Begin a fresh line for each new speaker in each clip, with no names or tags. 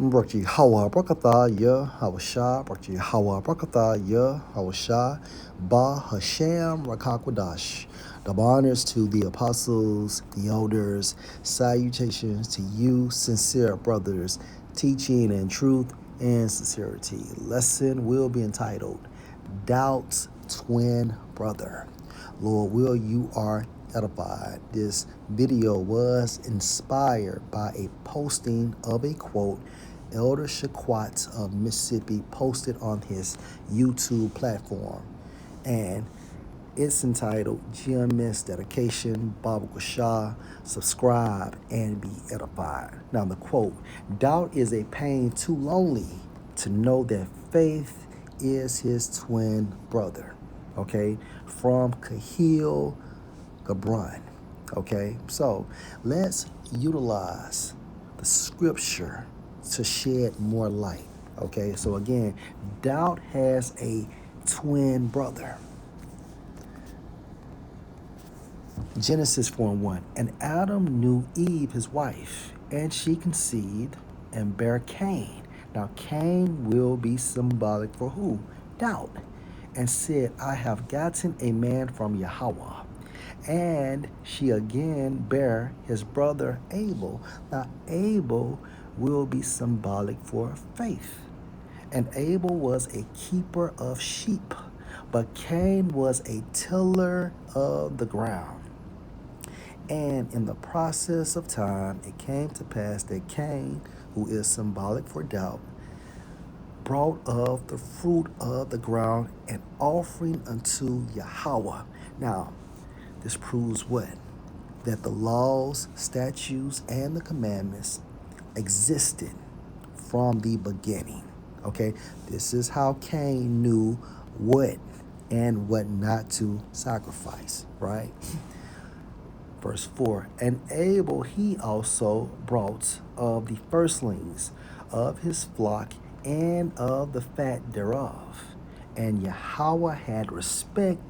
Brakji Hawa Brakatha Ya Hawasha Brakji Hawa Brakatha Ya Hawasha Ba Hashem Rakakwadash. The honors to the apostles, the elders, salutations to you, sincere brothers, teaching in truth and sincerity. Lesson will be entitled Doubt's Twin Brother. Lord, will you are edified. This video was inspired by a posting of a quote Elder Shaquat of Mississippi posted on his YouTube platform. And it's entitled GMS Dedication, Baba Shah, subscribe and be edified. Now, the quote Doubt is a pain too lonely to know that faith is his twin brother. Okay, from Kahil Gibran. Okay, so let's utilize the scripture to shed more light. Okay, so again, doubt has a twin brother. Genesis 4:1. And Adam knew Eve, his wife, and she conceived and bare Cain. Now, Cain will be symbolic for who? Doubt. And said, I have gotten a man from Yahweh. And she again bare his brother Abel. Now, Abel will be symbolic for faith. And Abel was a keeper of sheep, but Cain was a tiller of the ground. And in the process of time, it came to pass that Cain, who is symbolic for doubt, brought of the fruit of the ground an offering unto Yahweh. Now, this proves what? That the laws, statutes, and the commandments existed from the beginning. Okay, this is how Cain knew what and what not to sacrifice, right? Verse 4. And Abel he also brought of the firstlings of his flock and of the fat thereof. And Yahweh had respect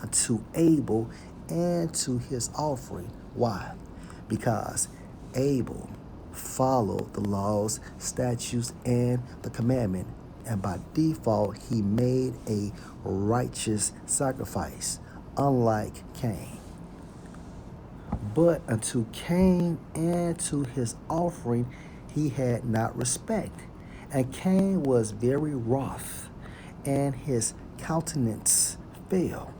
unto Abel and to his offering. Why? Because Abel followed the laws, statutes, and the commandment, and by default he made a righteous sacrifice, unlike Cain. But unto Cain and to his offering he had not respect. And Cain was very wroth, and his countenance fell.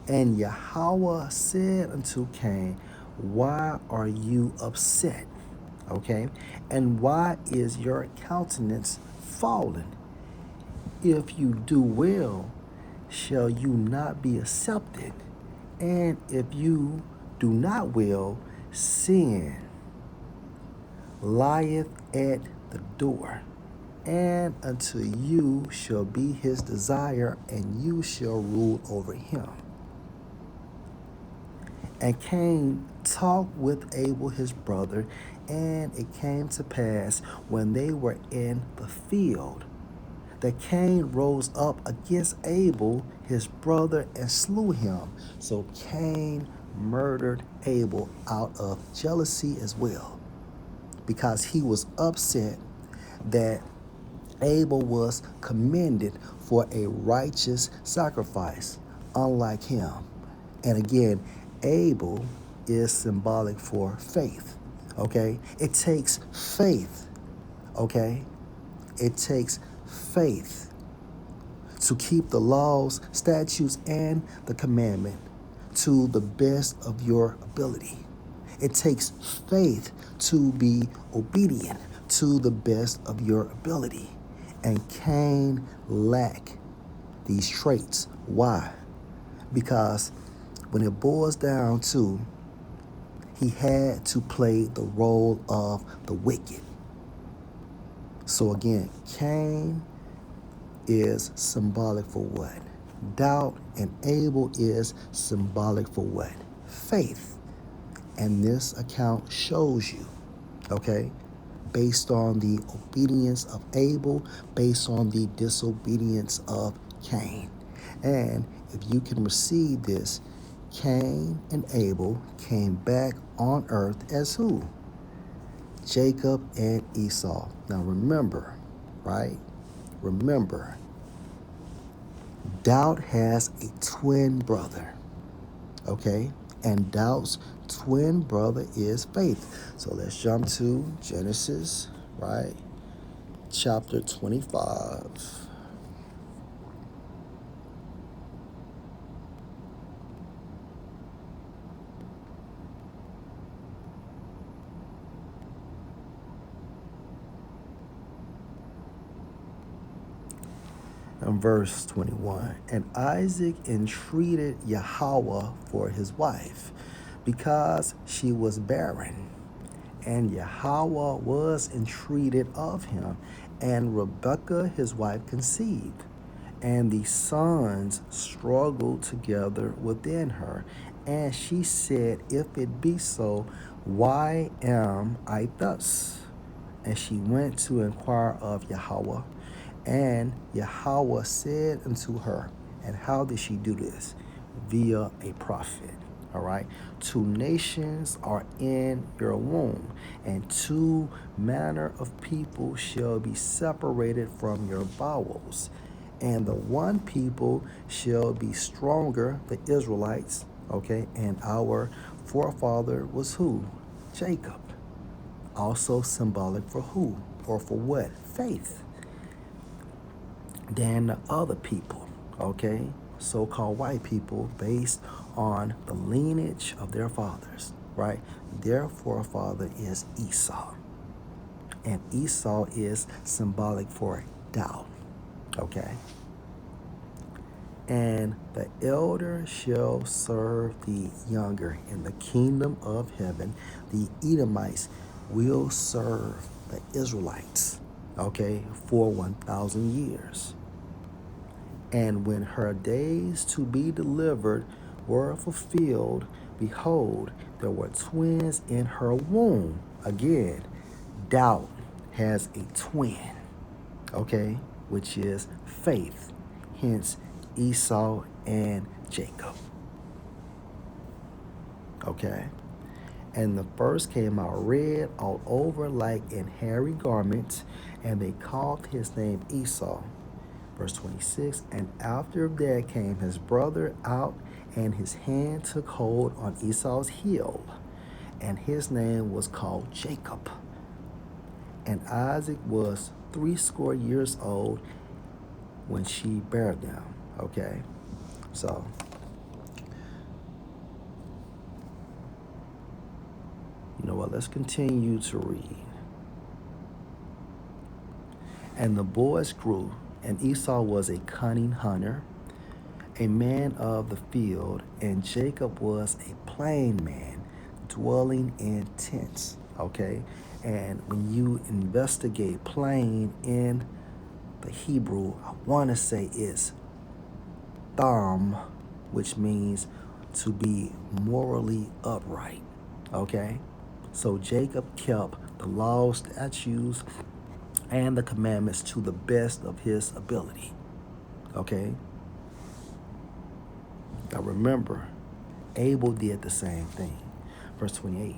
And Yahweh said unto Cain, why are you upset? Okay? And why is your countenance fallen? If you do well, shall you not be accepted? And if you do not well, sin lieth at the door, and unto you shall be his desire, and you shall rule over him. And Cain talked with Abel his brother, and it came to pass when they were in the field that Cain rose up against Abel his brother and slew him. So Cain murdered Abel out of jealousy as well, because he was upset that Abel was commended for a righteous sacrifice, unlike him. And again, Abel is symbolic for faith. Okay? It takes faith. Okay? It takes faith to keep the laws, statutes, and the commandment to the best of your ability. It takes faith to be obedient to the best of your ability. And Cain lacked these traits. Why? Because when it boils down to, he had to play the role of the wicked. So again, Cain is symbolic for what? Doubt, and Abel is symbolic for what? Faith. And this account shows you, okay, based on the obedience of Abel, based on the disobedience of Cain. And if you can receive this, Cain and Abel came back on earth as who? Jacob and Esau. Now remember, right? Remember, Doubt has a twin brother, okay? And Doubt's twin brother is Faith. So let's jump to Genesis, right? Chapter 25. And verse 21. And Isaac entreated Yahweh for his wife, because she was barren. And Yahweh was entreated of him, and Rebekah his wife conceived. And the sons struggled together within her. And she said, If it be so, why am I thus? And she went to inquire of Yahweh. And Yahweh said unto her, and how did she do this? Via a prophet. All right. Two nations are in your womb, and two manner of people shall be separated from your bowels. And the one people shall be stronger, the Israelites. Okay. And our forefather was who? Jacob. Also symbolic for who? Or for what? Faith. Than the other people, okay? So-called white people, based on the lineage of their fathers, right? Their forefather is Esau. And Esau is symbolic for doubt, okay? And the elder shall serve the younger. In the kingdom of heaven, the Edomites will serve the Israelites, okay, for 1,000 years. And when her days to be delivered were fulfilled, behold, there were twins in her womb. Again, doubt has a twin, okay, which is faith. Hence, Esau and Jacob. Okay? And the first came out red all over like in hairy garments, and they called his name Esau. Verse 26, and after that came his brother out, and his hand took hold on Esau's heel, and his name was called Jacob. And Isaac was 80 years old when she bare them. Okay, so you know what? Let's continue to read. And the boys grew, and Esau was a cunning hunter, a man of the field, and Jacob was a plain man, dwelling in tents. Okay? And when you investigate plain in the Hebrew, I want to say it's tham, which means to be morally upright. Okay? So Jacob kept the laws, statutes, and the commandments to the best of his ability. Okay? Now remember, Abel did the same thing. Verse 28.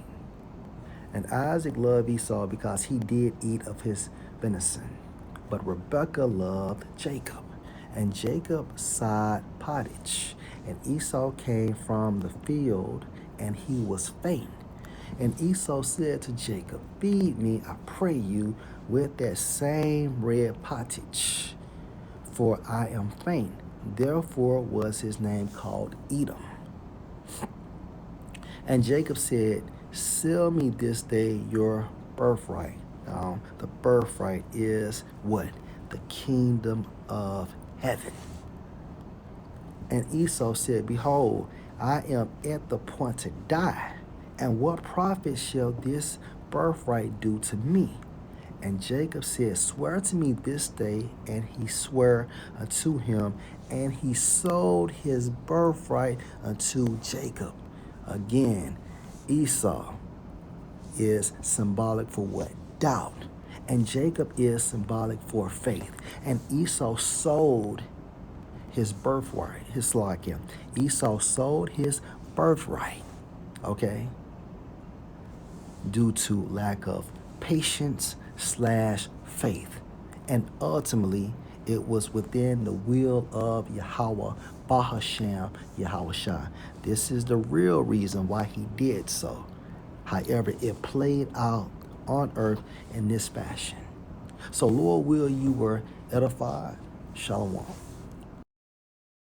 And Isaac loved Esau because he did eat of his venison. But Rebekah loved Jacob. And Jacob sighed pottage. And Esau came from the field, and he was faint. And Esau said to Jacob, Feed me, I pray you, with that same red pottage, for I am faint. Therefore was his name called Edom. And Jacob said, Sell me this day your birthright. Now, the birthright is what? The kingdom of heaven. And Esau said, Behold, I am at the point to die, and what profit shall this birthright do to me? And Jacob said, Swear to me this day. And he sware unto him, and he sold his birthright unto Jacob. Again, Esau is symbolic for what? Doubt. And Jacob is symbolic for faith. And Esau sold his birthright, his lakim. Esau sold his birthright, okay, due to lack of patience slash faith. And ultimately, it was within the will of Yahweh, Bahasham Yahweh. This is the real reason why he did so. However, it played out on earth in this fashion. So, Lord will, you were edified. Shalom.